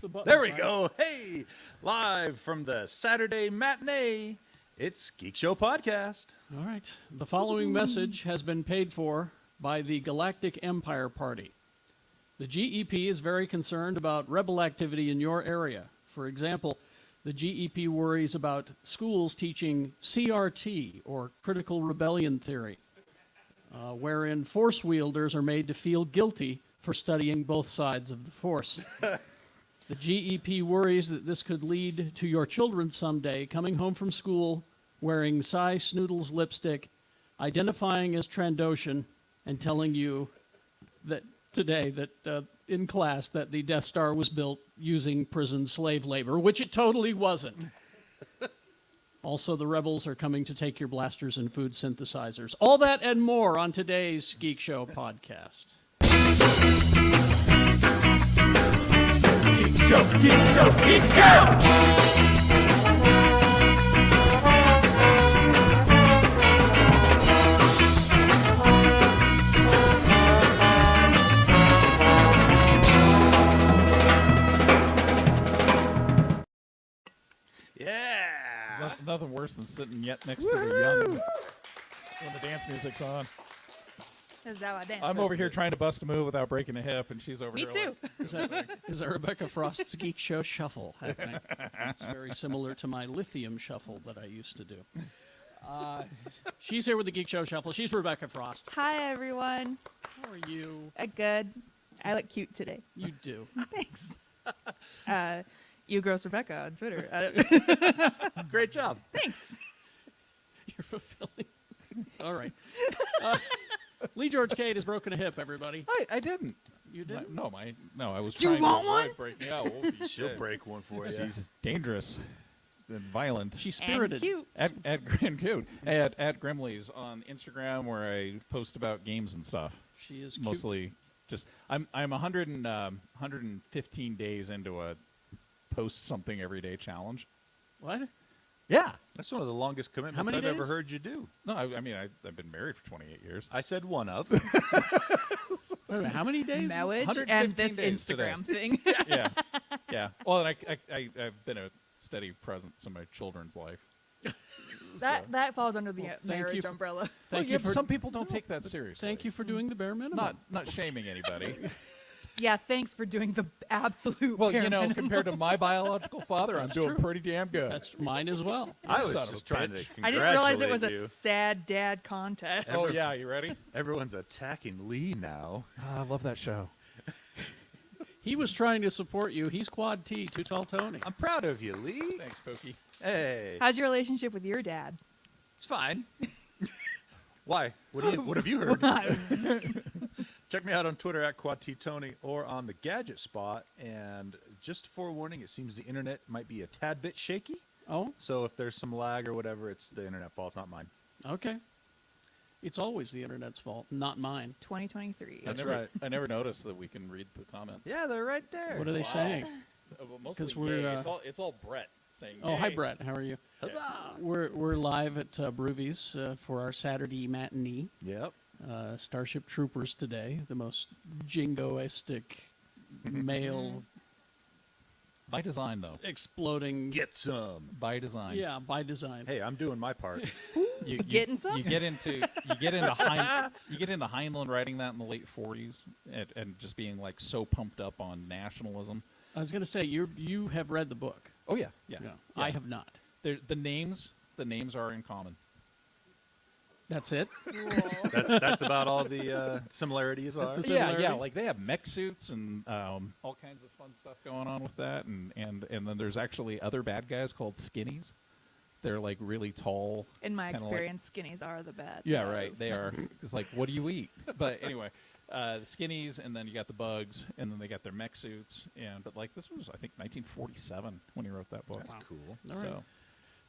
the button. There we right? go. Hey, live from the Saturday Matinee, it's Geek Show Podcast. All right. The following message has been paid for by the Galactic Empire Party. The GEP is very concerned about rebel activity in your area. For example, the GEP worries about schools teaching CRT, or critical rebellion theory, wherein force wielders are made to feel guilty for studying both sides of the force. The GEP worries that this could lead to your children someday coming home from school wearing Cy Snoodles lipstick, identifying as Trandoshan, and telling you that today, that in class, that the Death Star was built using prison slave labor, which it totally wasn't. Also, the rebels are coming to take your blasters and food synthesizers. All that and more on today's Geek Show podcast. Geek Show, Geek Show, Geek Show! Yeah! Nothing worse than sitting yet next to the young when the dance music's on. That's how I dance. I'm over here trying to bust a move without breaking a hip, and she's over Me here. too. Is that Rebecca Frost's Geek Show Shuffle happening? It's very similar to my lithium shuffle that I used to do. She's here with the Geek Show Shuffle. She's Rebecca Frost. Hi, everyone. How are you? Good. I look cute today. You do. Thanks. You gross Rebecca on Twitter. Great job. Thanks. You're fulfilling. All right. Lee George Cade has broken a hip, everybody. I didn't. You didn't? No, I was Do you trying want to one? avoid breaking out. Wolfie, She'll shit. break one for you. She's dangerous and violent. She's And spirited. cute. At Grimley's on Instagram, where I post about games and stuff. She is cute. Mostly just I'm 115 days into a post something every day challenge. What? Yeah. That's one of the longest commitments many I've ever days? heard you do. No, I mean I've been married for 28 years. I said one of. Wait a minute, how many days? Marriage 115 and this days Instagram thing. Yeah, yeah. Well, and I've been a steady presence in my children's life. that falls under the Well, thank marriage you for- umbrella. Well, Thank yeah, you but for some people don't take that seriously. Thank you for doing the bare minimum. Not shaming anybody. Yeah, thanks for doing the absolute Well, bare you know, minimum. compared to my biological father, I'm doing true. pretty damn good. That's mine as well. I was Son of just a trying to bitch. I didn't realize it was congratulate a you. sad dad contest. Oh yeah, you ready? Everyone's attacking Lee now. I love that show. He was trying to support you. He's quad T, Too Tall Tony. I'm proud of you, Lee. Thanks, Pokey. Hey, How's your relationship with your dad? it's fine. Why? What have you heard? Check me out on Twitter at QuadTTony or on the Gadget Spot. And just forewarning, it seems the internet might be a tad bit shaky. Oh, So if there's some lag or whatever, it's the internet fault, it's not mine. okay. It's always the internet's fault, not mine. 2023. That's never, right. I never noticed that we can read the comments. Yeah, they're right there. What are they saying? Well, mostly 'Cause we're, gay. It's all Brett saying. Oh, hi, gay. Brett. How are you? Huzzah! We're live at Brewvies for our Saturday matinee. Yep. Starship Troopers today, the most jingoistic male By design, though. exploding. Get some. By design. Yeah, by design. Hey, I'm doing my part. You Getting some? You get into Heinlein writing that in the late 40s and just being like so pumped up on nationalism. I was going to say you have read the book. Oh yeah, yeah. No, I have not. The names are in common. That's it. That's about all the similarities are. The Yeah, similarities? like they have mech suits and all kinds of fun stuff going on with that, and then there's actually other bad guys called skinnies. They're like really tall. In my kinda experience, skinnies are the bad. Yeah, guys. right. They are. It's like, what do you eat? But anyway, the skinnies, and then you got the bugs, and then they got their mech suits. But like this was, I think, 1947 when he wrote that book. That's cool. All So. right.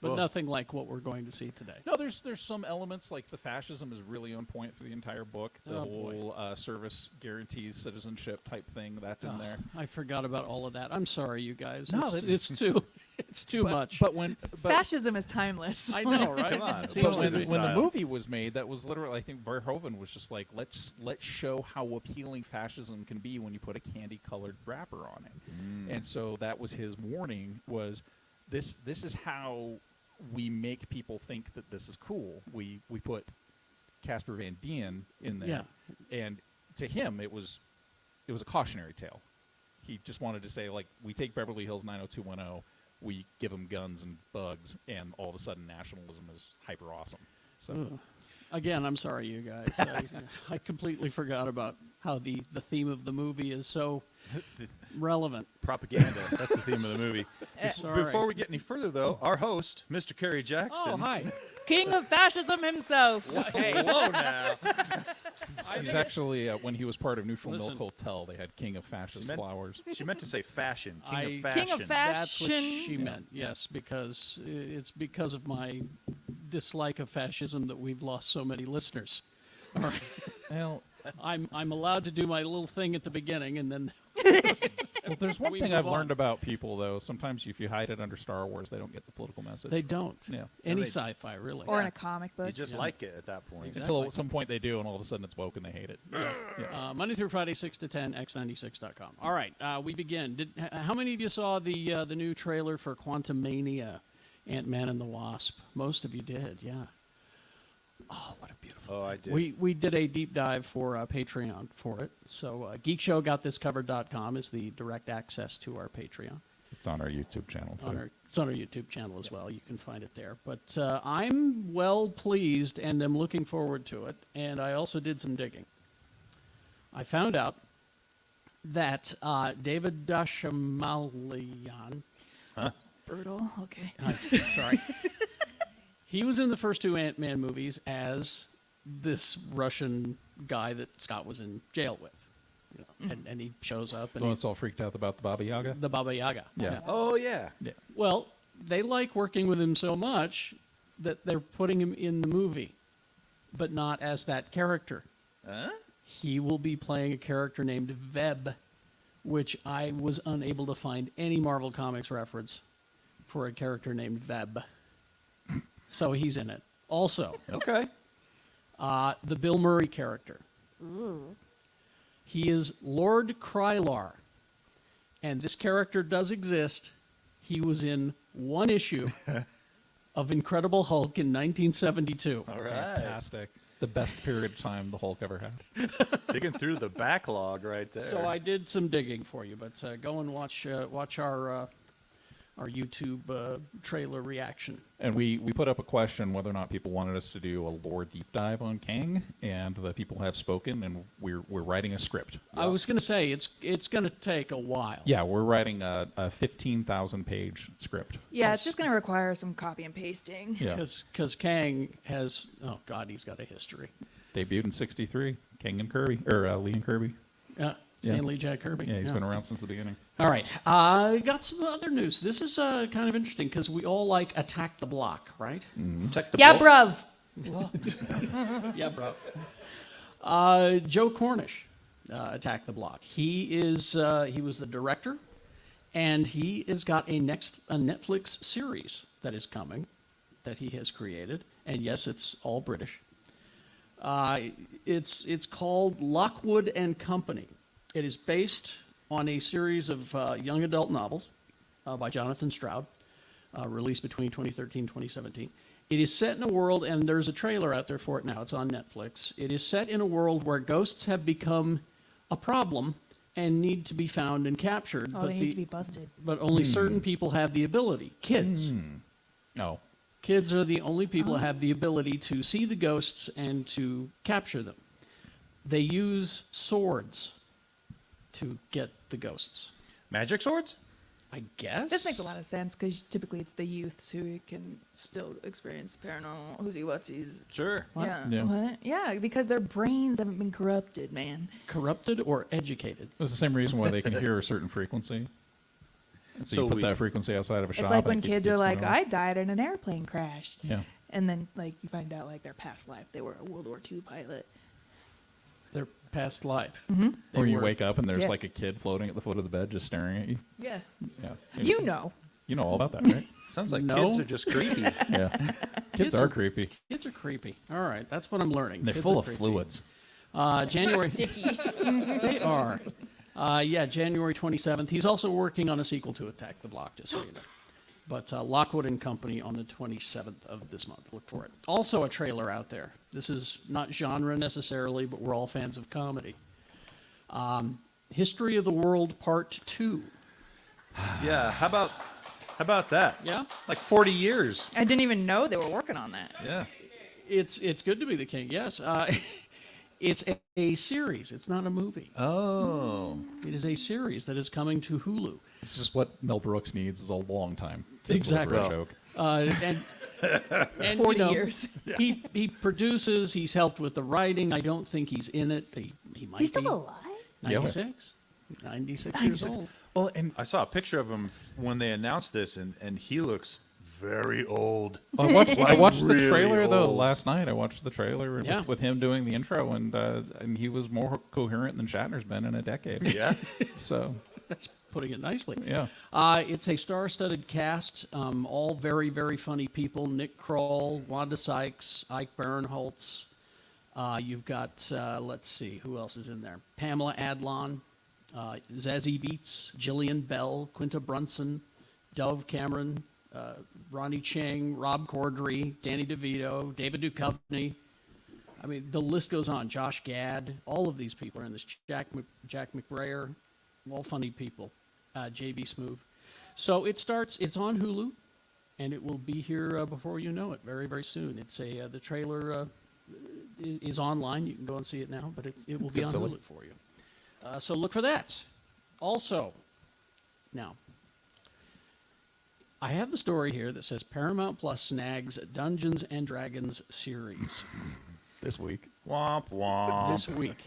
But Well- nothing like what we're going to see today. No, there's some elements like the fascism is really on point for the entire book. The Oh, boy. whole service guarantees citizenship type thing that's in there. I forgot about all of that. I'm sorry, you guys. No, it's, that's- it's too. It's too much. But when Fascism is timeless. I know, right? Come on, It it seems was to when, be. Disney when the style. movie was made, that was literally, I think Verhoeven was just like, let's show how appealing fascism can be when you put a candy-colored wrapper on it. And so that was his warning, was this is how we make people think that this is cool. We put Casper Van Dien in there. Yeah. And to him, it was a cautionary tale. He just wanted to say, like, we take Beverly Hills 90210, we give them guns and bugs, and all of a sudden nationalism is hyper awesome. So Ugh. Again, I'm sorry, you guys. I completely forgot about how the theme of the movie is so relevant. Propaganda. That's the theme of the movie. Sorry. Before we get any further, though, our host, Mr. Kerry Jackson. Oh, hi. King of fascism himself. Hey. Whoa, now. he's actually, when he was part of Neutral Listen. Milk Hotel, they had King of Fascist Meant- Flowers. She meant to say fashion. King of King fashion. of fashion. That's what she Yeah. meant, yes, because it's because of my dislike of fascism that we've lost so many listeners. All right. Well, I'm allowed to do my little thing at the beginning, and then there's one We thing move I've on. learned about people, though. Sometimes if you hide it under Star Wars, they don't get the political message. they don't. Yeah. Any they- sci-fi, really. Or in a comic book. You just Yeah. like it at that point. Exactly. Until at some point they do, and all of a sudden it's woke and they hate it. Monday through Friday, 6 to 10, x96.com. All right, we begin. How many of you saw the new trailer for Quantumania, Ant-Man and the Wasp? Most of you did, yeah. Oh, what a beautiful Oh, thing. I did. We did a deep dive for Patreon for it. So geekshowgotthiscovered.com is the direct access to our Patreon. It's on our YouTube channel, too. It's on our YouTube channel as well. You can find it there. But I'm well pleased and am looking forward to it. And I also did some digging. I found out that David Dashamalian, Brutal. Okay. I'm sorry, he was in the first two Ant-Man movies as this Russian guy that Scott was in jail with. You know, and he shows up The and one he's that's all freaked out about the Baba Yaga? the Baba Yaga. Yeah. Oh, yeah. Yeah. Well, they like working with him so much that they're putting him in the movie, but not as that character. Huh? He will be playing a character named Veb, which I was unable to find any Marvel Comics reference for a character named Veb. So he's in it. Also, Okay. the Bill Murray character. He is Lord Krylar. And this character does exist. He was in one issue of Incredible Hulk in 1972. All right. Fantastic. The best period of time the Hulk ever had. Digging through the backlog right there. So I did some digging for you, but go and watch our YouTube trailer reaction. And we put up a question whether or not people wanted us to do a lore deep dive on Kang, and the people have spoken, and we're writing a script. I was going to say it's going to take a while. Yeah, we're writing a 15,000-page script. Yeah, it's just going to require some copy and pasting. Yeah. Because Kang has, oh God, he's got a history. Debuted in '63. Kang and Kirby, or Lee and Kirby. Stanley Jack Kirby. Yeah, he's been around since the beginning. All right. I got some other news. This is kind of interesting because we all like Attack the Block, right? Check the Yeah, book. bruv. Yeah, bro. Joe Cornish, Attack the Block. He was the director, and he has got a Netflix series that is coming, that he has created, and yes, it's all British. It's called Lockwood and Company. It is based on a series of young adult novels by Jonathan Stroud, released between 2013 and 2017. It is set in a world, and there's a trailer out there for it now. It's on Netflix. It is set in a world where ghosts have become a problem and need to be found and captured. Oh, they need to be busted. But only certain people have the ability. Kids. Oh, Kids are the only people that have the ability to see the ghosts and to capture them. They use swords to get the ghosts. Magic swords? I guess. This makes a lot of sense because typically it's the youths who can still experience paranormal whoosy-whatsies. Sure. Yeah. Yeah. What? Yeah, because their brains haven't been corrupted, man. Corrupted or educated. it's the same reason why they can hear a certain frequency. So So you put we- that frequency outside of a shop. It's like and when it keeps kids are kids like, from I died in an airplane crash. Yeah. And then, like, you find out, like, their past life, they were a World War II pilot. Their past life. Or you were- wake up and there's Yeah. like a kid floating at the foot of the bed just staring at you. Yeah. Yeah. You know. You know all about that, right? Sounds like No. kids are just creepy. Yeah. Kids are creepy. Kids are creepy. All right, that's what I'm learning. They're Kids full are of creepy. fluids. January. They are. January 27th. He's also working on a sequel to Attack the Block, just so you know. But Lockwood and Company on the 27th of this month. Look for it. Also a trailer out there. This is not genre necessarily, but we're all fans of comedy. History of the World Part 2. Yeah. How about that? Yeah? Like 40 years. I didn't even know they were working on that. Yeah. It's good to be the king, yes. It's a series. It's not a movie. Oh. It is a series that is coming to Hulu. It's just what Mel Brooks needs is a long time to Exactly. deliver a joke. And 40 you know, years. he produces. He's helped with the writing. I don't think he's in it. He might He's still be alive? 96. 96 years old. Well, and I saw a picture of him when they announced this, and he looks very old. I watched the really trailer though old. last night. I watched the trailer Yeah. with him doing the intro, and he was more coherent than Shatner's been in a decade. Yeah. So That's putting it nicely. yeah, It's a star-studded cast, all very, very funny people. Nick Kroll, Wanda Sykes, Ike Barinholtz. You've got, let's see, who else is in there? Pamela Adlon, Zazie Beetz, Jillian Bell, Quinta Brunson, Dove Cameron, Ronnie Chang, Rob Corddry, Danny DeVito, David Duchovny. I mean, the list goes on. Josh Gad, all of these people are in this. Jack McBrayer, all funny people. J.B. Smoove. So it's on Hulu, and it will be here before you know it, very, very soon. It's the trailer is online. You can go and see it now, but it will be good, on silly. Hulu for you. So look for that. Also, now, I have the story here that says Paramount Plus snags Dungeons and Dragons series this week. Womp womp. this week.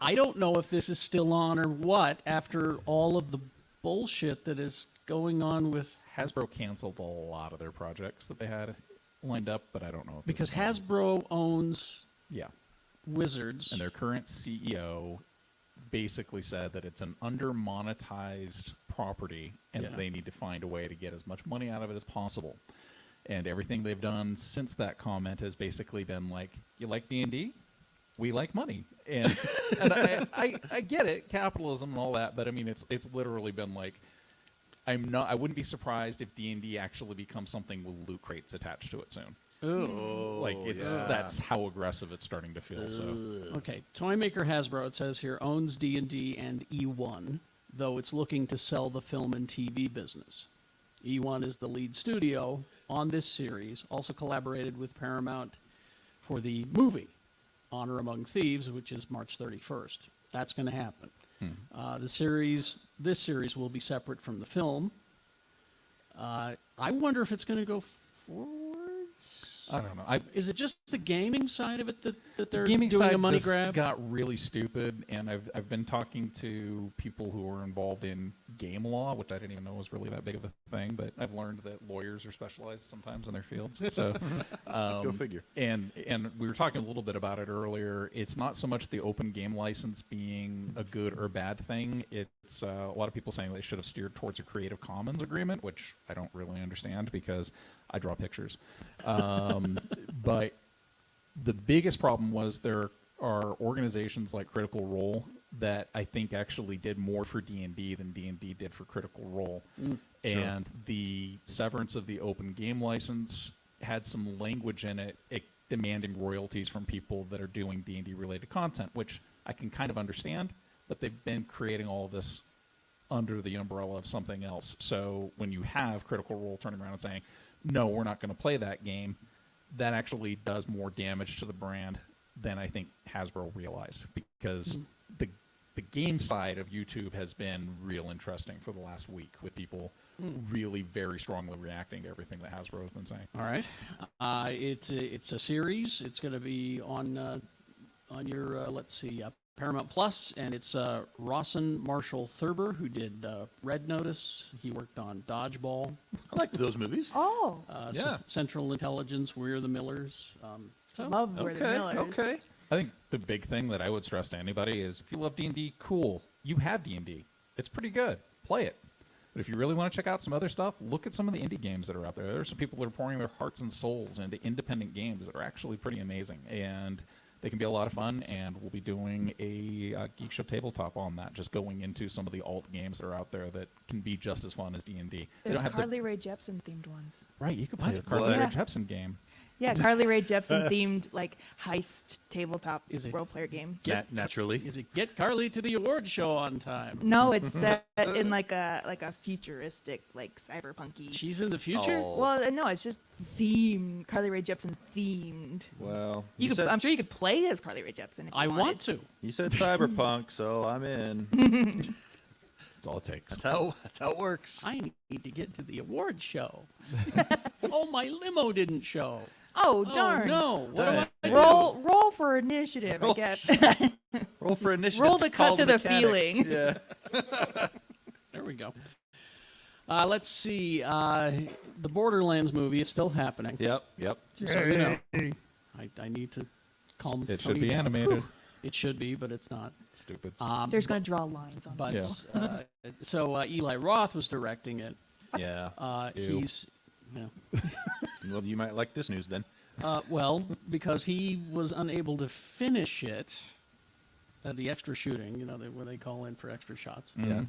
I don't know if this is still on or what after all of the bullshit that is going on with Hasbro canceled a lot of their projects that they had lined up, but I don't know if because this is one. Hasbro owns Yeah, Wizards. and their current CEO basically said that it's an under-monetized property and Yeah. they need to find a way to get as much money out of it as possible. And everything they've done since that comment has basically been like, you like D&D? We like money. And, and I get it, capitalism and all that, but I mean, it's literally been like, I wouldn't be surprised if D&D actually becomes something with loot crates attached to it soon. Ooh. Like that's how aggressive it's starting to feel. So Okay, Toymaker Hasbro, it says here, owns D&D and E1, though it's looking to sell the film and TV business. E1 is the lead studio on this series, also collaborated with Paramount for the movie Honor Among Thieves, which is March 31st. That's going to happen. This series will be separate from the film. I wonder if it's going to go forwards. I don't know. Is it just the gaming side of it that they're Gaming doing side a money just grab? got really stupid, and I've been talking to people who are involved in game law, which I didn't even know was really that big of a thing. But I've learned that lawyers are specialized sometimes in their fields. So Go figure. And we were talking a little bit about it earlier. It's not so much the open game license being a good or bad thing. It's a lot of people saying they should have steered towards a Creative Commons agreement, which I don't really understand because I draw pictures. But the biggest problem was there are organizations like Critical Role that I think actually did more for D&D than D&D did for Critical Role. And the severance of the open game license had some language in it demanding royalties from people that are doing D&D related content, which I can kind of understand, but they've been creating all of this under the umbrella of something else. So when you have Critical Role turning around and saying, no, we're not going to play that game, that actually does more damage to the brand than I think Hasbro realized, because the game side of YouTube has been real interesting for the last week, with people really very strongly reacting to everything that Hasbro has been saying. All right. It's a series. It's going to be on your, let's see, Paramount Plus, and it's Rawson Marshall Thurber, who did Red Notice. He worked on Dodgeball, I liked those movies. Oh, Yeah. Central Intelligence, We're the Millers. love Where the Millers. Okay. I think the big thing that I would stress to anybody is if you love D&D, cool. You have D&D. It's pretty good. Play it. But if you really want to check out some other stuff, look at some of the indie games that are out there. There are some people that are pouring their hearts and souls into independent games that are actually pretty amazing, and they can be a lot of fun. And we'll be doing a Geek Show tabletop on that, just going into some of the alt games that are out there that can be just as fun as D&D. There's Carly Rae Jepsen themed ones. Right, you could play a Carly Rae Yeah. Jepsen game. Yeah, Carly Rae Jepsen themed like heist tabletop Is it- role player game. Naturally. Is it Get Carly to the award show on time? No, it's set in like a futuristic, like cyberpunky. She's in the future? Oh. Well, no, it's just themed. Carly Rae Jepsen themed. Well, You could, I'm sure you could play as Carly Rae Jepsen. If you I wanted. want to. you said cyberpunk, so I'm in. That's all it takes. That's how it works. I need to get to the award show. Oh, my limo didn't show. Oh darn! Oh, no. What do I do? Roll for initiative, I guess. Roll for initiative. Roll to cut call to the mechanic. feeling. Yeah. There we go. Let's see. The Borderlands movie is still happening. Yep. Just so you know. I need to calm It should Tony be down. animated. It should be, but it's not. Stupid. They're just gonna draw lines on But it. Yeah. so Eli Roth was directing it. Yeah. Ew. He's, you know, Well, you might like this news then. well, because he was unable to finish it, the extra shooting, you know, where they call in for extra shots. Mhm.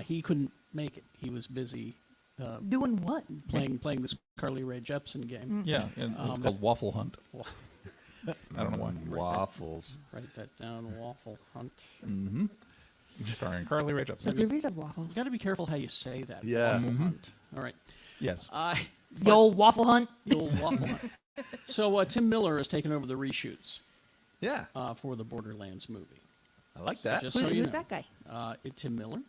He couldn't make it. He was busy Doing what? playing this Carly Rae Jepsen game. Yeah, and it's called Waffle Hunt. I don't know why. Waffles. Write that down. Waffle Hunt. Mm-hmm. Starring Carly Rae Does Jepsen. Brewvies have You waffles? got to be careful how you say that. Yeah. Waffle Mhm. Hunt. All right. Yes. The old waffle hunt. The old Waffle Hunt. So Tim Miller has taken over the reshoots Yeah. for the Borderlands movie. I like that. Just so you Who's know. that guy? Tim Miller.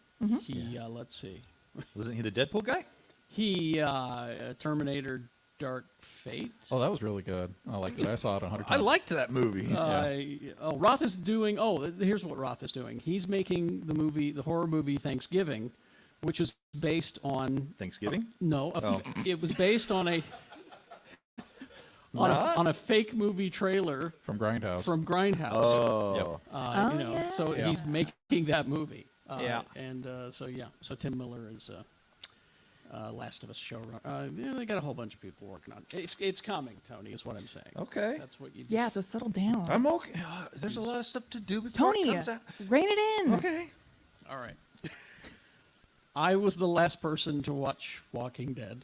He let's see. Wasn't he the Deadpool guy? He Terminator Dark Fate. Oh, that was really good. I liked it. I saw it 100 I times. liked that movie. Roth is doing. Here's what Roth is doing. He's making the horror movie Thanksgiving, which is based on Thanksgiving? it was based on a on a fake movie trailer From Grindhouse. from Grindhouse. Oh. Oh, you know, yeah. so Yeah. he's making that movie. Yeah. And so Tim Miller is Last of Us showrunner. Yeah, they got a whole bunch of people working on it. It's coming, Tony, is what I'm saying. Okay. That's what you just, Yeah, so settle down. I'm okay. There's a lot of stuff to do before Tony, it comes out. rein it in. Okay. All right. I was the last person to watch Walking Dead.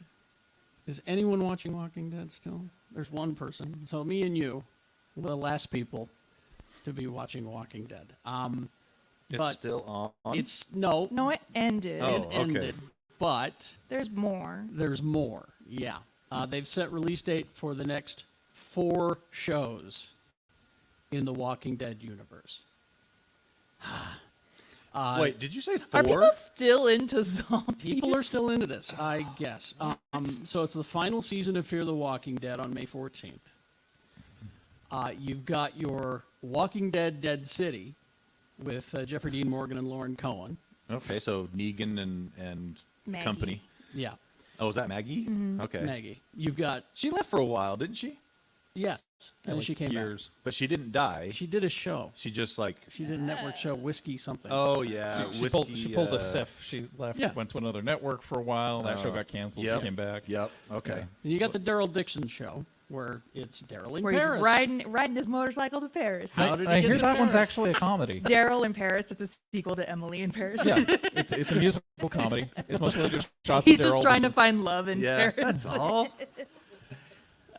Is anyone watching Walking Dead still? There's one person. So me and you were the last people to be watching Walking Dead. It's But still on. It's no, No, it ended. Oh. it okay. ended, but There's more. there's more. Yeah, they've set release date for the next 4 shows in the Walking Dead universe. Wait, did you say 4? Are people still into zombies? People are still into this, I guess. So it's the final season of Fear the Walking Dead on May 14th. You've got your Walking Dead Dead City with Jeffrey Dean Morgan and Lauren Cohen. Okay, so Negan and Maggie. company. Yeah, Oh, is that Maggie? Okay. Maggie. You've got, She left for a while, didn't she? yes, and then like she came years. But she didn't die. back. She did a show. She just like. She did a network show, Whiskey something. Oh yeah. She whiskey, pulled a Sif. She left, Yeah. went to another network for a while. That show got canceled. yep. She came back. Yep. Okay. Yeah. And you got the Daryl Dixon show, where it's Daryl in Where Paris. he's riding his motorcycle to Paris. How did he I get hear to that one's Paris? actually a comedy. Daryl in Paris. It's a sequel to Emily in Paris. Yeah, it's a musical comedy. It's mostly just shots He's of Daryl. just trying to find love in Yeah. Paris. That's all.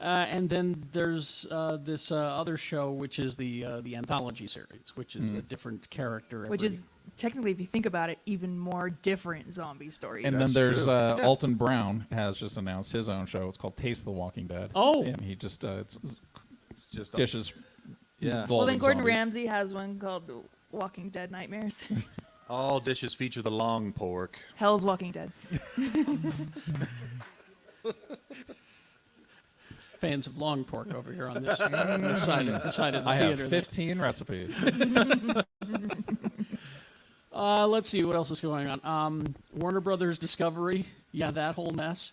And then there's this other show, which is the anthology series, which is a different character. Which every- is technically, if you think about it, even more different zombie stories. And then That's there's true. Alton Brown has just announced his own show. It's called Taste the Walking Dead. Oh. and he just it's It's just dishes. Yeah. well, involving then Gordon zombies. Ramsay has one called Walking Dead Nightmares. all dishes feature the long pork. Hell's Walking Dead. fans of long pork over here on this, this side of the I theater. have 15 recipes. Let's see what else is going on. Warner Brothers Discovery, yeah, that whole mess.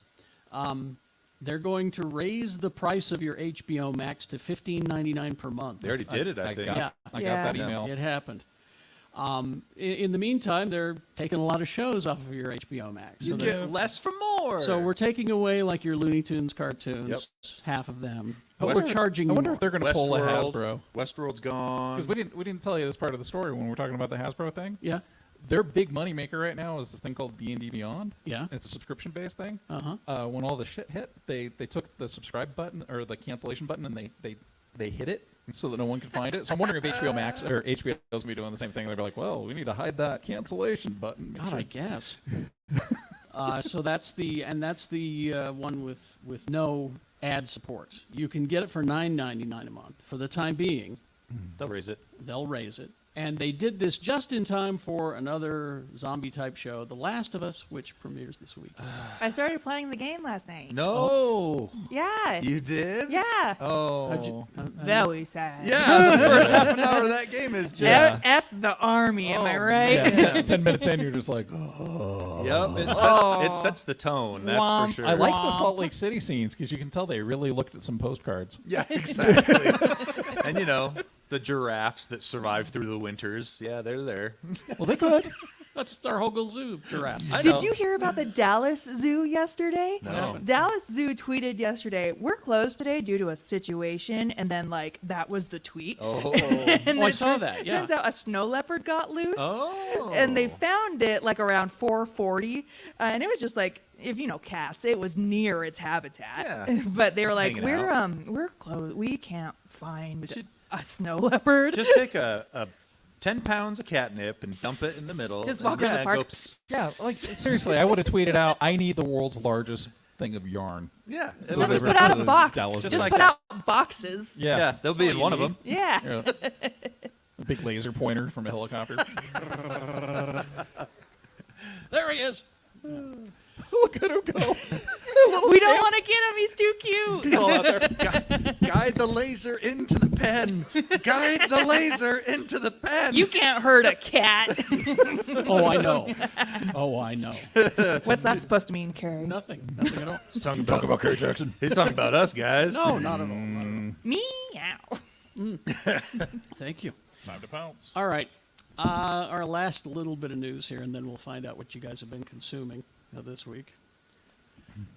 They're going to raise the price of your HBO Max to $15.99 per month. They already did it, I think. got, Yeah. I got Yeah. that Yeah. email. It happened. In the meantime, they're taking a lot of shows off of your HBO Max. You get less for more. So we're taking away like your Looney Tunes cartoons, half of them. But West- we're charging I wonder more. if they're going to pull a Westworld. Hasbro. Westworld's gone. Because we didn't tell you this part of the story when we're talking about the Hasbro thing. Yeah. Their big money maker right now is this thing called D&D Beyond. Yeah. It's a subscription-based thing. Uh-huh. When all the shit hit, they took the subscribe button or the cancellation button and they hit it so that no one could find it. So I'm wondering if HBO Max or HBO is going to be doing the same thing. They're like, well, we need to hide that cancellation button. God, I guess. So that's the one with no ad support. You can get it for $9.99 a month for the time being. They'll raise it. They'll raise it. And they did this just in time for another zombie-type show, The Last of Us, which premieres this week. I started playing the game last night. No. Yeah. You did? Yeah. Oh. Very sad. Yeah, the first half an hour of that game is just... F the army, am I right? Yeah, 10 minutes in, you're just like, oh. Yep, it sets the tone, that's Womp. for sure. I like the Salt Lake City scenes because you can tell they really looked at some postcards. Yeah, exactly. And, the giraffes that survive through the winters, yeah, they're there. Well, they could. That's our Hogel Zoo giraffe. I know. Did you hear about the Dallas Zoo yesterday? No. Dallas Zoo tweeted yesterday, "We're closed today due to a situation," and then that was the tweet. Oh. And I then saw that, yeah. Turns out a snow leopard got loose. Oh. And they found it around 4:40, and it was just if you know cats, it was near its habitat. Yeah. But they were like, hanging we're closed. We can't find a snow leopard. Just take a 10 pounds of catnip and dump it in the middle. Just and walk around the park. Go, psst. Yeah, seriously, I would have tweeted out, I need the world's largest thing of yarn. Yeah. Well, just Deliver put it out to a box. Dallas Just Zoo. like put that. out boxes. Yeah, they'll be in all one you of them. Yeah. Yeah. A big laser pointer from a helicopter. There he is. Look at him go. We don't want to get him. He's too cute. He's all out there. Guide the laser into the pen. Guide the laser into the pen. You can't hurt a cat. Oh, I know. Oh, I know. What's that supposed to mean, Carrie? Nothing. Nothing at all. He's talking about Kerry Jackson. He's talking about us, guys. No, not at all. Not at all. Meow. Thank you. It's time to pounce. All right. Our last little bit of news here, and then we'll find out what you guys have been consuming this week.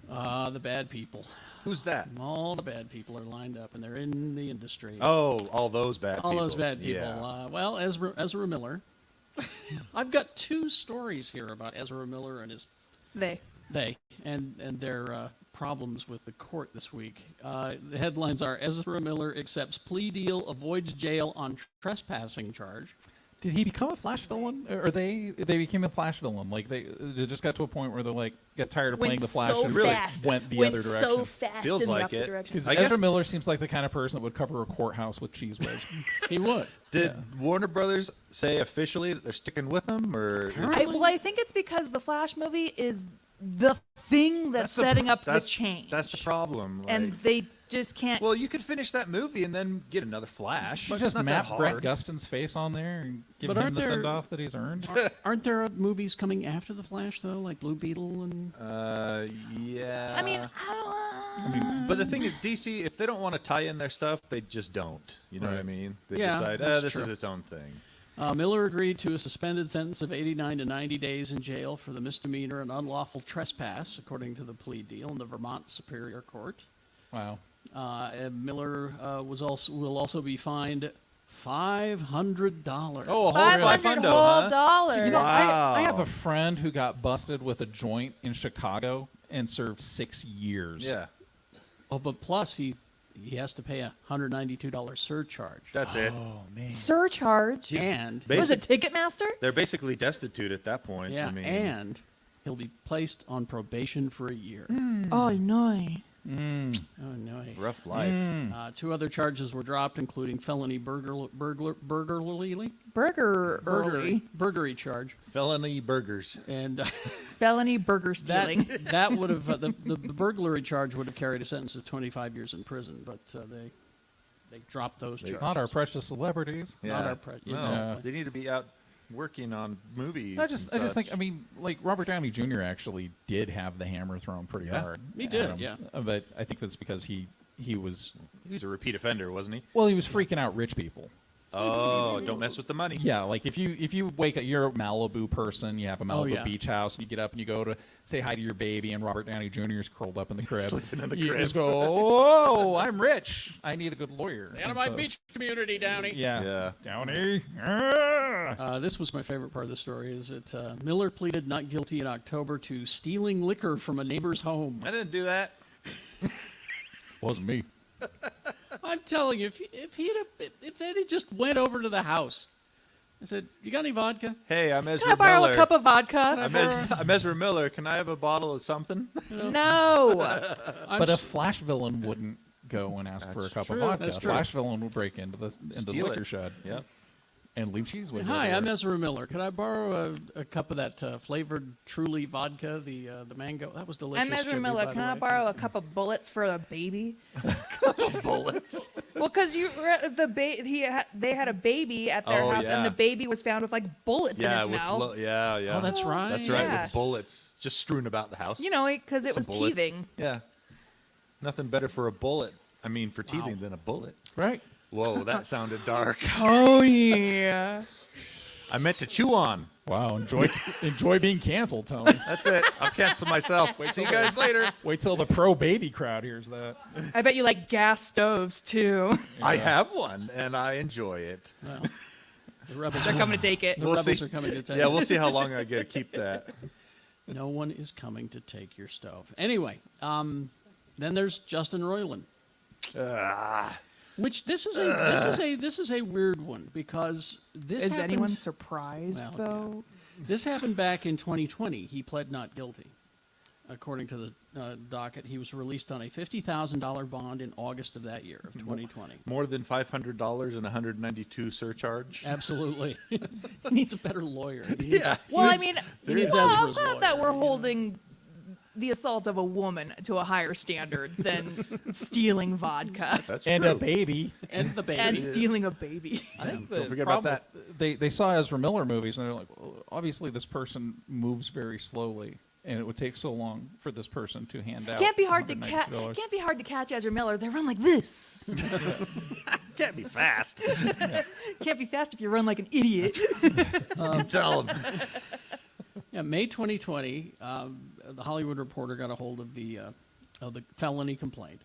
The bad people. Who's that? All the bad people are lined up, and they're in the industry. Oh, all those bad all people. those bad people. Yeah. Well, Ezra Miller. I've got two stories here about Ezra Miller and They. and their problems with the court this week. The headlines are: Ezra Miller accepts plea deal, avoids jail on trespassing charge. Did he become a Flash villain, or they became a Flash villain? Like they just got to a point where they got tired of playing the Flash and fast. went the Went other direction. so fast Feels in the like opposite it. direction. Because I guess- Ezra Miller seems like the kind of person that would cover a courthouse with cheese whiz. He would. Did Warner Brothers say officially that they're sticking with him, or I think it's because the Flash movie is the thing that's the setting pro- up the that's- change. That's the problem. And they just can't. well, you could finish that movie and then get another Flash. But It's just not map that Brett hard. Gustin's face on there and give But him aren't the there- send-off that he's earned. Aren't there movies coming after the Flash though, like Blue Beetle and? Yeah. I mean, I don't. But the thing is, DC, if they don't want to tie in their stuff, they just don't. You know what I Right. mean? They Yeah, decide, that's this true. is its own thing. Miller agreed to a suspended sentence of 89 to 90 days in jail for the misdemeanor and unlawful trespass, according to the plea deal in the Vermont Superior Court. Wow. And Miller will also be fined $500. Oh, a whole $500 $500, whole huh? dollars. So, you know, Wow. I have a friend who got busted with a joint in Chicago and served 6 years. Yeah, Oh, but plus he has to pay a $192 surcharge. that's it. Oh man. Surcharge. And Was it Ticketmaster? They're basically destitute at that point. yeah, I mean, and he'll be placed on probation for a year. Oh no. Mm. Oh no. rough life. Two other charges were dropped, including felony burglary burglary charge, Felony burgers. and Felony burger stealing. that would have the burglary charge would have carried a sentence of 25 years in prison, but they dropped those charges. Not our precious celebrities. Not Yeah. our No, exactly. they need to be out working on movies. I just and think, such. I mean, like Robert Downey Jr. actually did have the hammer thrown pretty Yeah. hard. He at did, him. yeah. But I think that's because he was he was a repeat offender, wasn't he? well, he was freaking out rich people. Oh, don't mess with the money. Yeah, like if you wake up, you're a Malibu person, you have a Malibu yeah. beach house, and you get up and you go to say hi to your baby, and Robert Downey Jr. is curled up in the crib. Sleeping in the you crib. just go, oh, I'm rich. I need a good lawyer. Out of And my so- beach community, Downey. Yeah. Yeah. Downey. Ah. This was my favorite part of the story. Is that Miller pleaded not guilty in October to stealing liquor from a neighbor's home. I didn't do that. Wasn't me. I'm telling you, if they had just went over to the house, I said, "You got any vodka?" Hey, I'm Ezra Can I borrow Miller. a cup of vodka? I'm Ezra Miller. Can I have a bottle of something? No. But a Flash villain wouldn't go and ask for a That's cup true. of vodka. That's A true. Flash villain would break into the Steal liquor it. shed Yep. and leave cheese whiz. Hi, I'm everywhere. Ezra Miller. Can I borrow a cup of that flavored Truly vodka, the mango? That was delicious. I'm Ezra Jimmy, Miller. by Can the I way. borrow a cup of bullets for a baby? Bullets. Well, because they had a baby at their Oh, house, yeah. and the baby was found with like bullets Yeah, in its with mouth. yeah. Oh, that's right. That's right. Yeah. With bullets just strewn about the house. You know, because it Some was bullets. teething. Yeah. Nothing better for a bullet. I mean, for teething than a bullet. Right. Whoa, that sounded dark. Tony. I meant to chew on. Wow. Enjoy being canceled, Tony. That's it. I'll cancel myself. See you guys later. Wait till the pro baby crowd hears that. I bet you like gas stoves too. I have one, and I enjoy it. Well, the rebels, They're coming to take it. the We'll rebels see. are coming to take Yeah, it. we'll see how long I get to keep that. No one is coming to take your stove. Anyway, then there's Justin Roiland. Which this is a weird one because this Is happened, anyone surprised Well, though? This happened back in 2020. He pled not guilty. According to the docket, he was released on a $50,000 bond in August of that year, of 2020. More than $500 and 192 surcharge. Absolutely. He needs a better lawyer. Yeah. Well, I mean, He needs well, I'm Ezra's glad lawyer, that we're you know? holding the assault of a woman to a higher standard than stealing vodka That's And true. a baby. And the baby. and stealing a baby. I think Don't the forget about problem- They saw Ezra Miller movies and they're like, well, obviously this person moves very slowly, and it would take so long for this person to hand out. Can't be hard to $192. Can't be hard to catch Ezra Miller. They run like this. Can't be fast. Can't be fast if you run like an idiot. Tell them. Yeah, May 2020, the Hollywood Reporter got a hold of the felony complaint.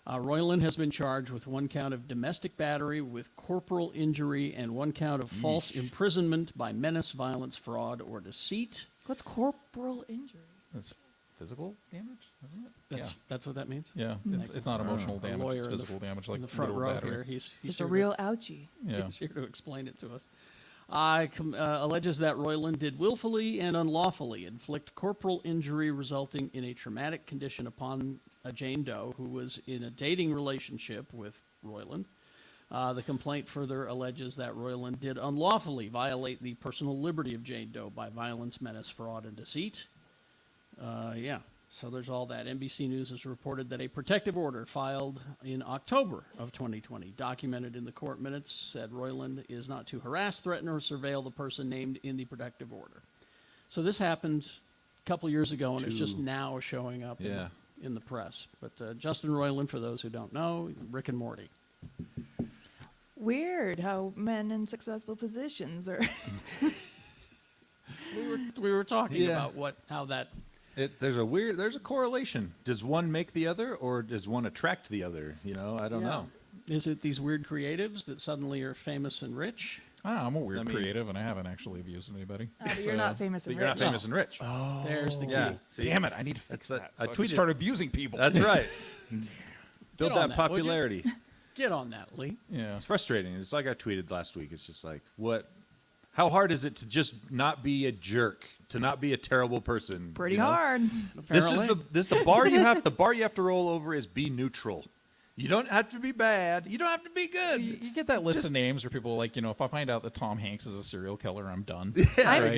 Roiland has been charged with one count of domestic battery with corporal injury and one count of false imprisonment by menace, violence, fraud, or deceit. What's corporal injury? That's physical damage, isn't it? That's what that means. Yeah. It's not emotional A damage. lawyer It's in the physical damage, like in the front literal row battery. here, he's Just here a to- real ouchie. Yeah. He's here to explain it to us. Alleges that Roiland did willfully and unlawfully inflict corporal injury resulting in a traumatic condition upon Jane Doe, who was in a dating relationship with Roiland. The complaint further alleges that Roiland did unlawfully violate the personal liberty of Jane Doe by violence, menace, fraud, and deceit. Yeah, so there's all that. NBC News has reported that a protective order filed in October of 2020, documented in the court minutes, said Roiland is not to harass, threaten, or surveil the person named in the protective order. So this happened a couple years ago, and it's just now showing up Yeah. in the press. But Justin Roiland, for those who don't know, Rick and Morty. Weird how men in successful positions are. We were talking Yeah. about how that. There's a correlation. Does one make the other, or does one attract the other? You know, I don't know. Is it these weird creatives that suddenly are famous and rich? I don't know, I'm a weird I mean- creative, and I haven't actually abused anybody. But So- you're not famous But and you're rich. not famous and rich. There's the key. Yeah. See? Damn it! I need to fix That's that. that- I So I can tweeted- start abusing people. That's right. Build on that that, would you? popularity. Get on that, Lee. Yeah. It's frustrating. It's like I tweeted last week. It's just like, how hard is it to just not be a jerk, to not be a terrible person? Pretty you know? hard. Apparently. This is the bar you have to roll over is be neutral. You don't have to be bad. You don't have to be good. You get that list of names where people are like, if I find out that Tom Hanks is a serial killer, I'm done. I'm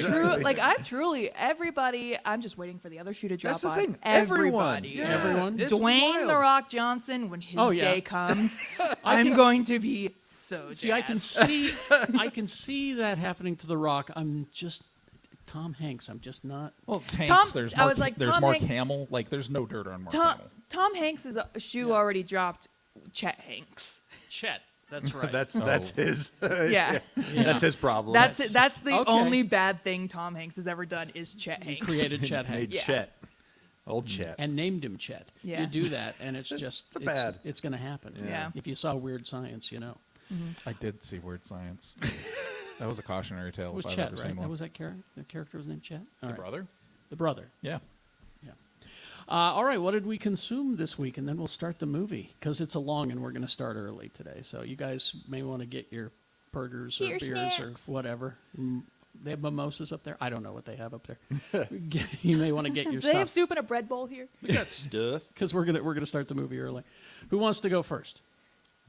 truly everybody. I'm just waiting for the other shoe to drop That's the on thing. everybody. Yeah, Everyone? it's Dwayne wild. the Rock Johnson, when his Oh, yeah. day comes, I'm going to be so. See, I can see that happening to The Rock. Tom Hanks. I'm just not. Well, it's Hanks. Tom- there's I Mark, was like, there's Tom Mark Hanks- Hamill. Like, there's no dirt on Mark Tom Hamill. Tom Hanks' shoe already dropped. Chet Hanks. Chet. That's right. That's his. Yeah. Yeah. That's his problem. That's it. That's the Okay. only bad thing Tom Hanks has ever done is Chet He Hanks. created Chet made Hanks Yeah. Chet. Old Chet. and named him Chet. Yeah. You do that, and it's just It's bad. it's going to happen. Yeah. If you saw Weird Science, you know. I did see Weird Science. That was a cautionary tale It was if I've Chet, ever right? seen That one. was that character. The character was named Chet. All The right. brother? The brother. Yeah. All right, what did we consume this week? And then we'll start the movie because it's a long and we're going to start early today. So you guys may want to get your burgers or Your beers snacks. or whatever. They have mimosas up there. I don't know what they have up there. You may want to get your Do they have stuff soup in a bread bowl here? We got stuff. because we're gonna start the movie early. Who wants to go first?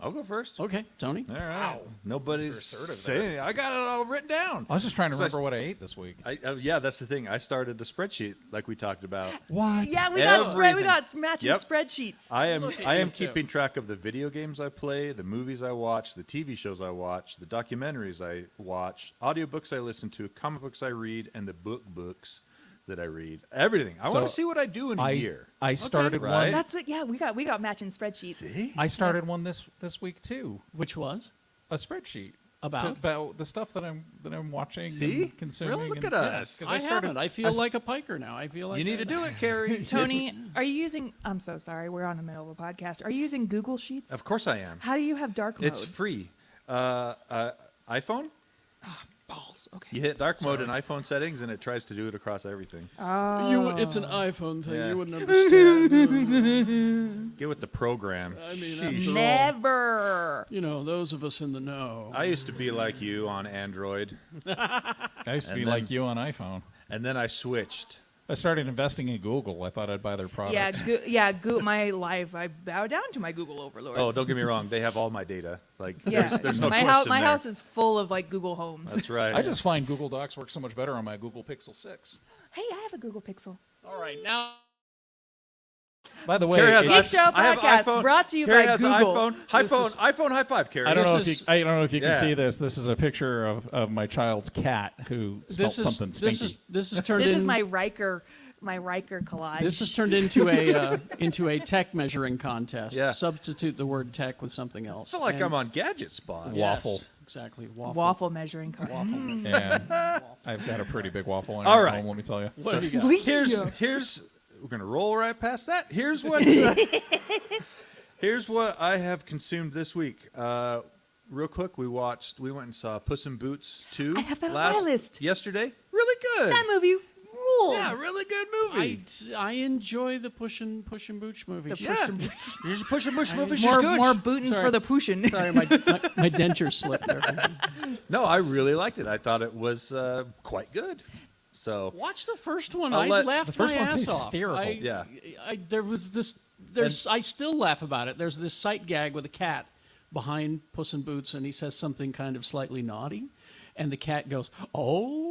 I'll go first. Okay, Tony. All right. Nobody's Mr. Assertive saying anything. I got it all written down. I was just trying to So I remember what I ate this week. Yeah, that's the thing. I started the spreadsheet like we talked about. What? Yeah, we got Everything. matching Yep. spreadsheets. I am Look at I am you two. keeping track of the video games I play, the movies I watch, the TV shows I watch, the documentaries I watch, audiobooks I listen to, comic books I read, and the books that I read. Everything. I want to So, see what I do in a year. I started right? one. That's what. Yeah, we got matching spreadsheets. See? I started one this week too. Which was A spreadsheet About? about the stuff that I'm watching See? and consuming. Really? Look and- at yeah, us. 'cause I started. haven't. I feel I s- like a piker now. I feel like You need to do it, Carrie. Tony, It's- are you using? I'm so sorry. We're on the middle of a podcast. Are you using Google Sheets? Of course I am. How do you have dark mode? It's free. iPhone? balls. Okay. You hit dark mode in iPhone settings, and it tries to do it across everything. It's an iPhone thing. Yeah. You wouldn't understand. Get with the program. I mean, Sheesh. after all, Never. you know, those of us in the know. I used to be like you on Android, I used to And be then- like you on iPhone. and then I switched. I started investing in Google. I thought I'd buy their product. My life. I bow down to my Google overlords. Oh, don't get me wrong. They have all my data. Like, Yeah, there's no my question My there. house is full of like Google Homes. That's right. I just find Google Docs work so much better on my Google Pixel 6. Hey, I have a Google Pixel. All right, now. By the way, Carrie has it's- Geek Show I have Podcast iPhone. brought to you Carrie by has Google. iPhone high five, Carrie. I don't know This if you is- I don't know if you can Yeah. see this. This is a picture of my child's cat who smelled something stinky. This is turned This in, is my Riker collage. This has turned into a tech measuring contest. Yeah. Substitute the word tech with something I else. feel like And- I'm on Gadget Spot. Yes, Waffle. exactly. Waffle. waffle measuring collage. Waffle. and I've got a pretty big waffle in All at right. home, let me tell you. What have you got? Here's we're gonna roll right past that. Here's what here's what I have consumed this week. Real quick, we went and saw Puss in Boots 2 I have that on my list. yesterday. Really good. That movie ruled. Yeah, really good movie. I enjoy the Push and Booch movie. The yeah. Puss in Boots. There's a Puss in Boots movie. She's More good. bootins Sorry. for the Pushin. Sorry, my denture slipped there. No, I really liked it. I thought it was quite good. So Watch the first one. I'll I let- laughed the first my one's ass off. hysterical. Yeah. There was this. I still laugh about it. There's this sight gag with a cat behind Puss in Boots, and he says something kind of slightly naughty, and the cat goes, "Oh."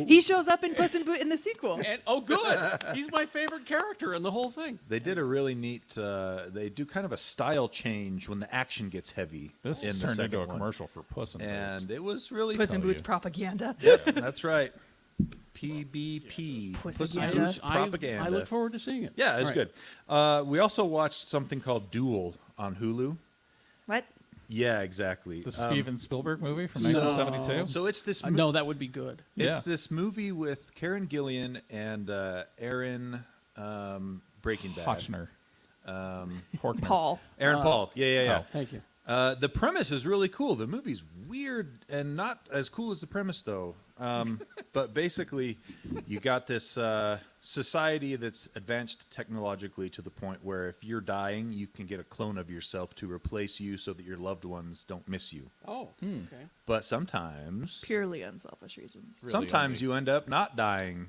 He shows up in Puss in Boots in the sequel. And oh, good. He's my favorite character in the whole thing. they did a really neat. They do kind of a style change when the action gets heavy. This in has the turned into a second one. commercial for Puss in Boots. And it was really Puss in fun. Boots propaganda. That's right. PBP. Puss Puss in Agenda. Boots propaganda. I look forward to seeing it. Yeah, it's All right. good. We also watched something called Duel on Hulu. What? Yeah, exactly. the Steven Spielberg movie from so- 1972. So it's this. No, that would be good. It's Yeah. this movie with Karen Gillian and Aaron Breaking Bad. Hotchner. Horkner. Paul. Aaron Paul. Yeah. Thank you. The premise is really cool. The movie's weird and not as cool as the premise, though. But basically, you got this society that's advanced technologically to the point where if you're dying, you can get a clone of yourself to replace you so that your loved ones don't miss you. Oh, okay. But sometimes, Purely unselfish reasons. Really sometimes ugly. you end up not dying,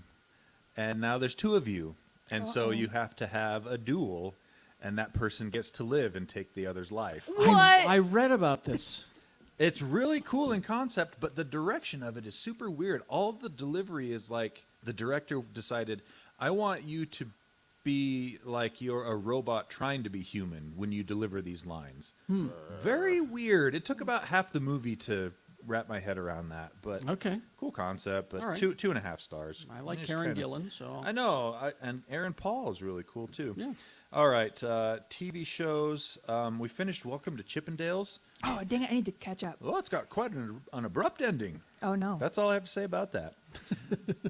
and now there's two of you, and so Uh-oh. you have to have a duel, and that person gets to live and take the other's life. What? I read about this. It's really cool in concept, but the direction of it is super weird. All the delivery is like the director decided, I want you to be like you're a robot trying to be human when you deliver these lines. Very weird. It took about half the movie to wrap my head around that. But Okay. cool concept. But All right. 2.5 stars. I like It's Karen kinda- Gillan, so I know, and Aaron Paul is really cool too. Yeah. All right, TV shows. We finished Welcome to Chippendales. Oh, dang it. I need to catch up. Well, it's got quite an abrupt ending. Oh, no. That's all I have to say about that.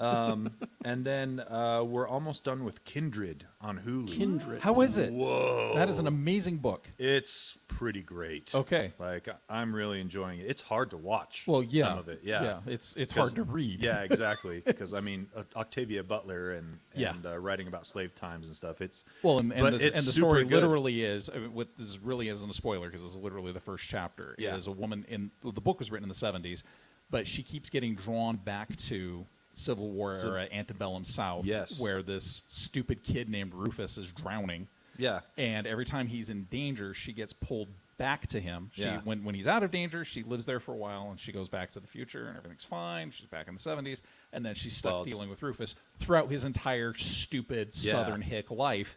And then we're almost done with Kindred on Hulu. Kindred. How is it? Whoa. That is an amazing book. It's pretty great. Okay. Like, I'm really enjoying it. It's hard to watch. Well, yeah. Some of it, yeah. It's 'Cause- hard to read. Yeah, exactly. Because, I mean, Octavia Butler and Yeah. writing about slave times and stuff. It's Well, and but the, it's and the super story good. literally is, this really isn't a spoiler because this is literally the first chapter. Yeah. Is a woman the book was written in the 70s, but she keeps getting drawn back to Civil War era antebellum South, Yes. where this stupid kid named Rufus is drowning. Yeah. And every time he's in danger, she gets pulled back to him. Yeah. When he's out of danger, she lives there for a while, and she goes back to the future, and everything's fine. She's back in the 70s, and then she's stuck Well, it's- dealing with Rufus throughout his entire stupid Yeah. Southern hick life.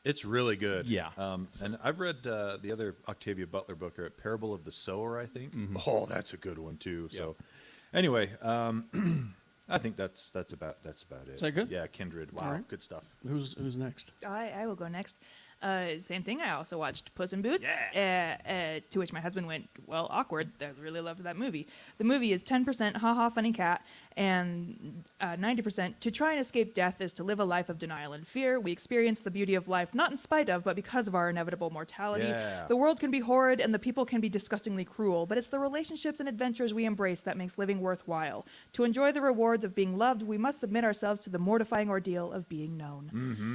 It's really good. Yeah. And I've read the other Octavia Butler book, Parable of the Sower, I think. Mm-hmm. Oh, that's a good one too. So, anyway, I think that's about it. Is that good? Yeah, Kindred. Wow, All right. good stuff. Who's next? I will go next. Same thing. I also watched Puss in Boots, to which my husband went, well, awkward. I really loved that movie. The movie is 10% haha funny cat, and 90% to try and escape death is to live a life of denial and fear. We experience the beauty of life not in spite of, but because of our inevitable mortality. Yeah. The world can be horrid and the people can be disgustingly cruel, but it's the relationships and adventures we embrace that makes living worthwhile. To enjoy the rewards of being loved, we must submit ourselves to the mortifying ordeal of being known. Mm-hmm.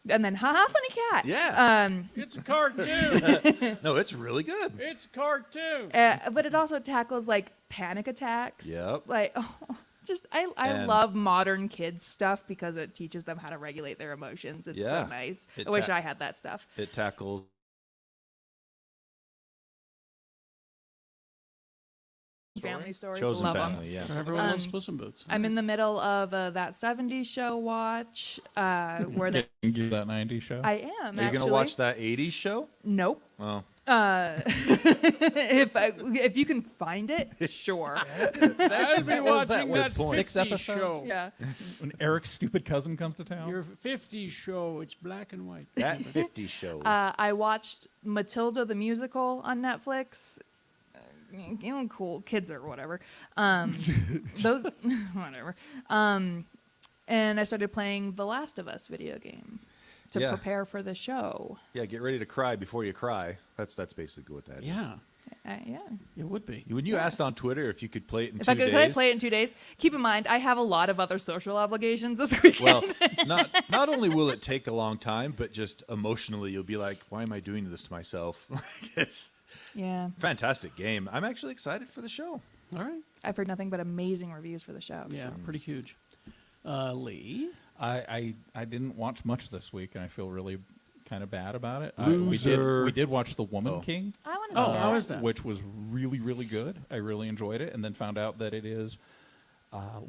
And then, haha, funny cat. Yeah. It's a cartoon. No, it's really good. It's a cartoon. But it also tackles like panic attacks. Yep. Like, I And- love modern kids stuff because it teaches them how to regulate their emotions. It's so Yeah. nice. It I wish ta- I had that stuff. It tackles Family stories, chosen love them. family. Yeah. Everyone loves Um, Puss in Boots. I'm in the middle of that 70s show watch where the Can you give that 90s show? I am Are you actually. gonna watch that '80s show? Nope. Oh, If you can find it, sure. I'd be What was that, watching with that 6 50s episodes? show. Yeah. When Eric's stupid cousin comes to town? Your 50s show. It's black and white. that '50s show. I watched Matilda the musical on Netflix. You know, cool kids or whatever. Those whatever. And I started playing the Last of Us video game to Yeah. prepare for the show. Yeah, get ready to cry before you cry. That's basically what that is. Yeah, Yeah. it would be. When you asked on Twitter if you could play it in If 2 I days. could play it in 2 days. Keep in mind, I have a lot of other social obligations this weekend. Well, not only will it take a long time, but just emotionally, you'll be like, "Why am I doing this to myself?" It's Yeah. a fantastic game. I'm actually excited for the show. All right. I've heard nothing but amazing reviews for the show. Yeah, so. pretty huge. Lee. I didn't watch much this week, and I feel really kind of bad about it. Loser. We did watch The Woman Oh. King, I want to see Oh, that. how is that? which was really, really good. I really enjoyed it, and then found out that it is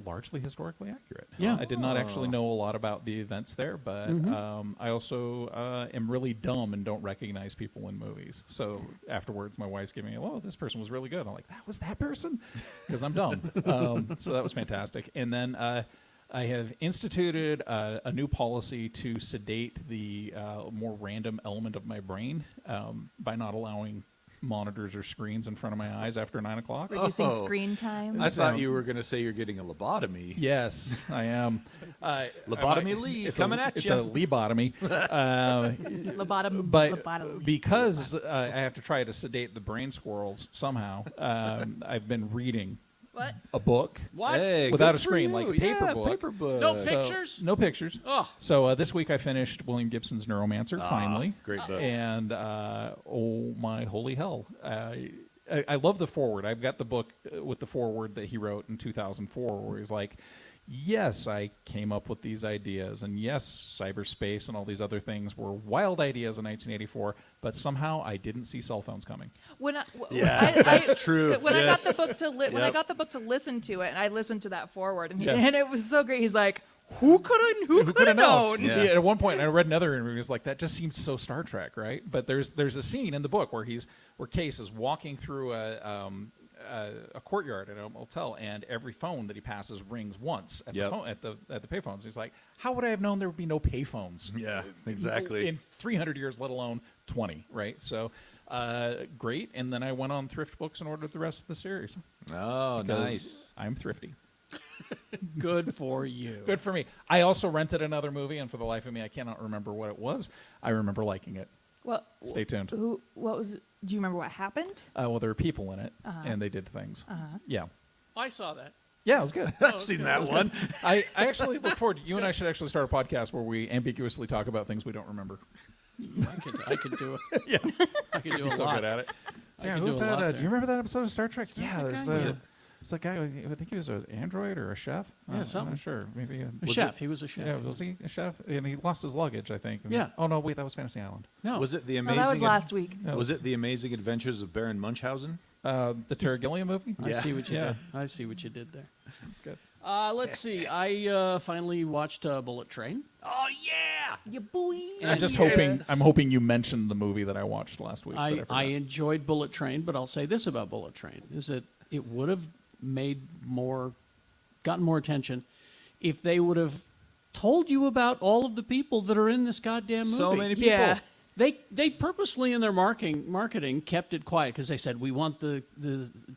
largely historically accurate. Yeah. I did not actually know a lot about the events there, but I also am really dumb and don't recognize people in movies. So afterwards, my wife's giving me, "Oh, this person was really good." I'm like, "That was that person," because I'm dumb. So that was fantastic. And then I have instituted a new policy to sedate the more random element of my brain by not allowing monitors or screens in front of my eyes after 9 o'clock. Reducing Oh. screen time. I thought you were going to say you're getting a lobotomy. Yes, I am. Lobotomy Lee It's coming at It's you. a lobotomy. Lobotomy. But lobotomy. because I have to try to sedate the brain squirrels somehow, I've been reading What? a book What? Hey, without good a screen, for like a you. paper Yeah, book. paper book. No So- pictures? No pictures. Oh. So this week I finished William Gibson's Neuromancer, finally. Great book. And oh my holy hell. I love the foreword. I've got the book with the foreword that he wrote in 2004 where he's like, yes, I came up with these ideas, and yes, cyberspace and all these other things were wild ideas in 1984, but somehow I didn't see cell phones coming. When Yeah, that's true. When I got Yes. the book to when I Yep. got the book to listen to it, and I listened to that forward, and, Yeah. and it was so great. He's like, "Who could have known?" Yeah. At one point, I read another interview. He was like, "That just seems so Star Trek, right?" But there's a scene in the book where Case is walking through a courtyard at a motel, and every phone that he passes rings once at the phone at the payphones. He's like, how would I have known there would be no payphones? Yeah, exactly. In 300 years, let alone 20, right? So, great. And then I went on Thrift Books and ordered the rest of the series. Oh, because nice. I'm thrifty. Good for you. Good for me. I also rented another movie, and for the life of me, I cannot remember what it was. I remember liking it. Well, Stay tuned. what was it? Do you remember what happened? Well, there were people in it, and they did things. Yeah. I saw that. Yeah, it was good. I've seen that one. I actually look forward to you and I should actually start a podcast where we ambiguously talk about things we don't remember. I could do it. Yeah. I could do a So lot. good at it. I Yeah, could who's do a lot that? Do there. you remember that episode of Star Trek? Yeah, that there's guy? Was it- it's the guy. I think he was an android or a chef. Yeah, I'm something. not sure. Maybe A chef. He was a chef. Yeah, was he a chef? And he lost his luggage, I think. And- Yeah. Oh no, wait, that was Fantasy Island. No. Was it the Oh, amazing? that was last week. That Was it the Amazing Adventures of Baron Munchausen? the Terry Gilliam movie? I see what you Yeah. did. I see what you did there. That's good. Let's see. I finally watched Bullet Train. Oh yeah. You boy. I'm just hoping. I'm hoping you mentioned the movie that I watched last week. but I forgot. enjoyed Bullet Train, but I'll say this about Bullet Train is that it would have gotten more attention if they would have told you about all of the people that are in this goddamn movie. So many people. Yeah. They purposely in their marketing kept it quiet because they said we want the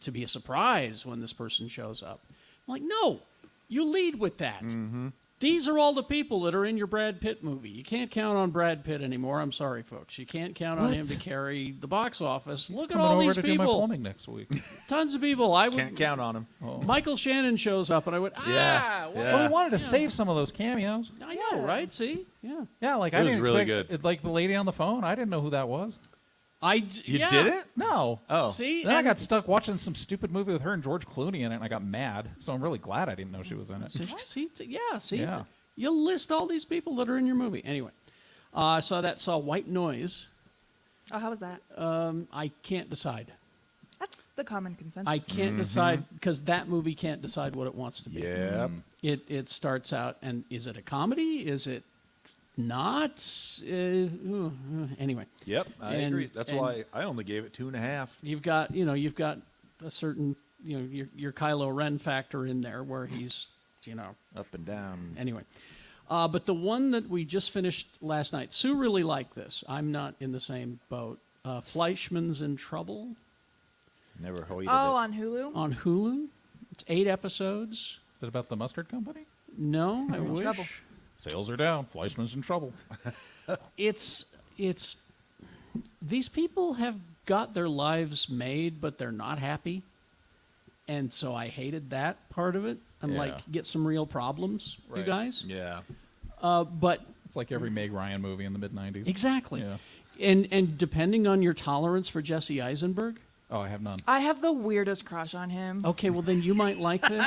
to be a surprise when this person shows up. I'm like, no, you lead with that. Mm-hmm. These are all the people that are in your Brad Pitt movie. You can't count on Brad Pitt anymore. I'm sorry, folks. You can't count on him to carry the box office. He's Look at coming all over these to do my people. plumbing next week. Tons of people. I would. Can't count on him. Michael Shannon shows up, and I went, Yeah, well, yeah. Well, he wanted to save some of those cameos. I know, right? See, yeah. Yeah, like It I was didn't really expect, good. Like the lady on the phone, I didn't know who that was. You yeah. did it? No. Oh. See, Then I and- got stuck watching some stupid movie with her and George Clooney in it, and I got mad. So I'm really glad I didn't know she was in it. See, Yeah. you list all these people that are in your movie. Anyway, I saw White Noise. Oh, how was that? I can't decide. That's the common consensus. I can't decide because that movie can't decide what it wants to be. Yeah. It starts out, and is it a comedy? Is it not? Anyway, Yep. I And- agree. That's and- why I only gave it 2.5. you've got a certain your Kylo Ren factor in there where he's Up and down. anyway. But the one that we just finished last night, Sue really liked this. I'm not in the same boat. Fleischman's in Trouble Never hoided Oh, it. on Hulu. on Hulu. It's 8 episodes. Is it about the mustard company? No, I in wish. trouble. Sales are down. Fleischman's in trouble. It's these people have got their lives made, but they're not happy, and so I hated that part of it. I'm Yeah. like, get some real problems, you Right. guys. Yeah. But It's like every Meg Ryan movie in the mid-'90s. exactly, Yeah. and depending on your tolerance for Jesse Eisenberg, Oh, I have none. I have the weirdest crush on him. okay, well then you might like this.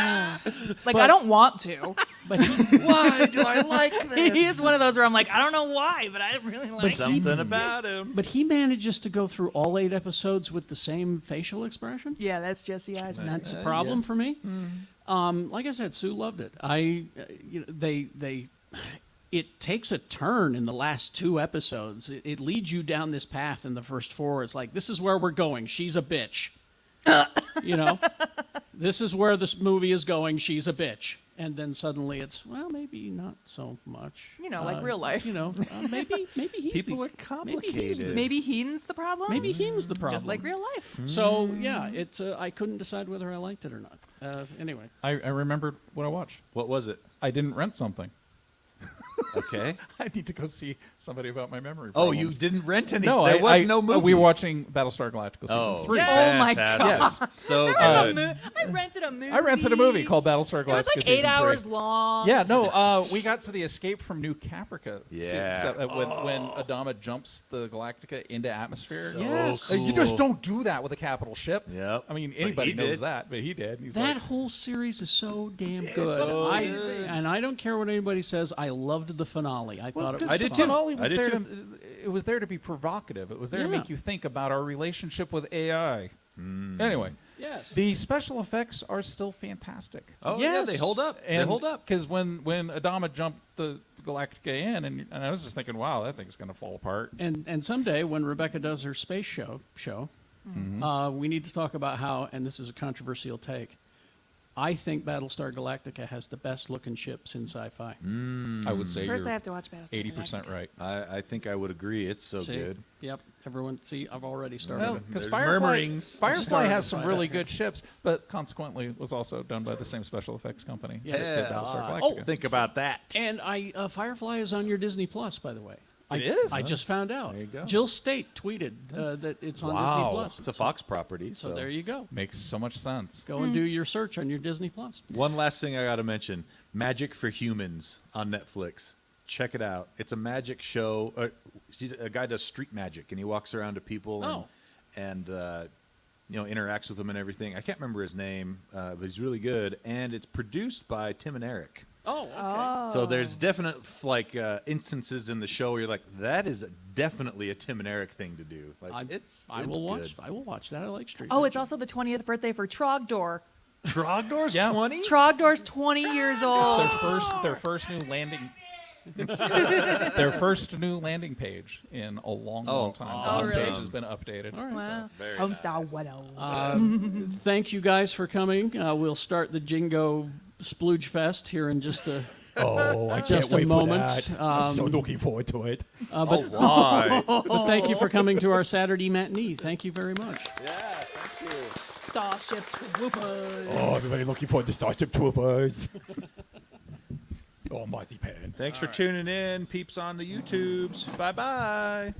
Like, but- I don't want to. But he, Why do I like He is one of those where I'm like, I don't know why, but I really like him. Something about him. but he manages to go through all 8 episodes with the same facial expression. Yeah, that's Jesse And Eisenberg. that's a problem for me. Mm-hmm. Like I said, Sue loved it. It takes a turn in the last 2 episodes. It leads you down this path in the first 4. It's like, this is where we're going. She's a bitch. This is where this movie is going. She's a bitch. And then suddenly it's, well, maybe not so much. Like real life. Maybe he's People the, are complicated. Maybe Heaton's the problem? maybe he's the problem. Just like real life. So yeah, it's I couldn't decide whether I liked it or not. Anyway, I remembered what I watched. What was it? I didn't rent something. Okay. I need to go see somebody about my memory Oh, problems. you didn't rent any. No, there was no movie. We were watching Battlestar Galactica season 3. Yeah. Oh my fantastic. God. So There was good. I rented a movie. I rented a movie called Battlestar Galactica It was like season 8 hours 3. long. Yeah, no, we got to the escape from New Caprica. Yeah. When Adama jumps the Galactica into atmosphere. So Yes. You just cool. don't do that with a capital ship. Yep. I mean, But anybody he knows did. that, but he did. He's that like, whole series is so damn good. so I, good. and I don't care what anybody says. I loved the finale. I thought it was I did fun. too. finale was I did there too. it was there to be provocative. It was there to Yeah. make you think about our relationship with AI. Anyway, Yes. the special effects are still fantastic. Oh yeah, Yes. they hold up. They hold up. Because when Adama jumped the Galactica in, and I was just thinking, wow, that thing's going to fall apart. And someday when Rebecca does her space show, We need to talk about how, and this is a controversial take, I think Battlestar Galactica has the best looking ships in sci-fi. I would say First, I you're have to watch Battlestar 80% Galactica. right. I think I would agree. It's so See? good. Yep. Everyone, see, I've already started. Well, because There's murmurings. Firefly Started has some by really that. good ships, but consequently was also done by the same special effects company. Yes. that did Battlestar Yeah. Galactica. Think about that. And Firefly is on your Disney Plus, by the way. It is? I just found out. There you go. Jill State tweeted that it's on Disney Wow. Plus. It's a Fox property. So there you go. Makes so much sense. Go and do your search on your Disney Plus. One last thing I got to mention: Magic for Humans on Netflix. Check it out. It's a magic show. A guy does street magic, and he walks around to people and interacts with them and everything. I can't remember his name, but he's really good. And it's produced by Tim and Eric. Oh, okay. Oh. So there's definite instances in the show where you're like, that is definitely a Tim and Eric thing to do. Like I will watch that. I like street. Oh, magic. it's also the 20th birthday for Trogdor. Trogdor's Yeah. 20. Trogdor's 20 years It's old. their first new landing. Their first new landing page in a long time. awesome. The really? page has been updated. All right. Wow. Very Homestar nice. Widow. Thank you guys for coming. We'll start the Jingo Splooge Fest here in just a Oh, I just can't a wait moment. for that. I'm so looking forward to it. but, Why? but thank you for coming to our Saturday matinee. Thank you very much. Yeah, thank you. Starship Troopers. Oh, everybody looking forward to Starship Troopers. Oh, marzipan. Thanks for tuning in, peeps on the YouTubes. Bye bye.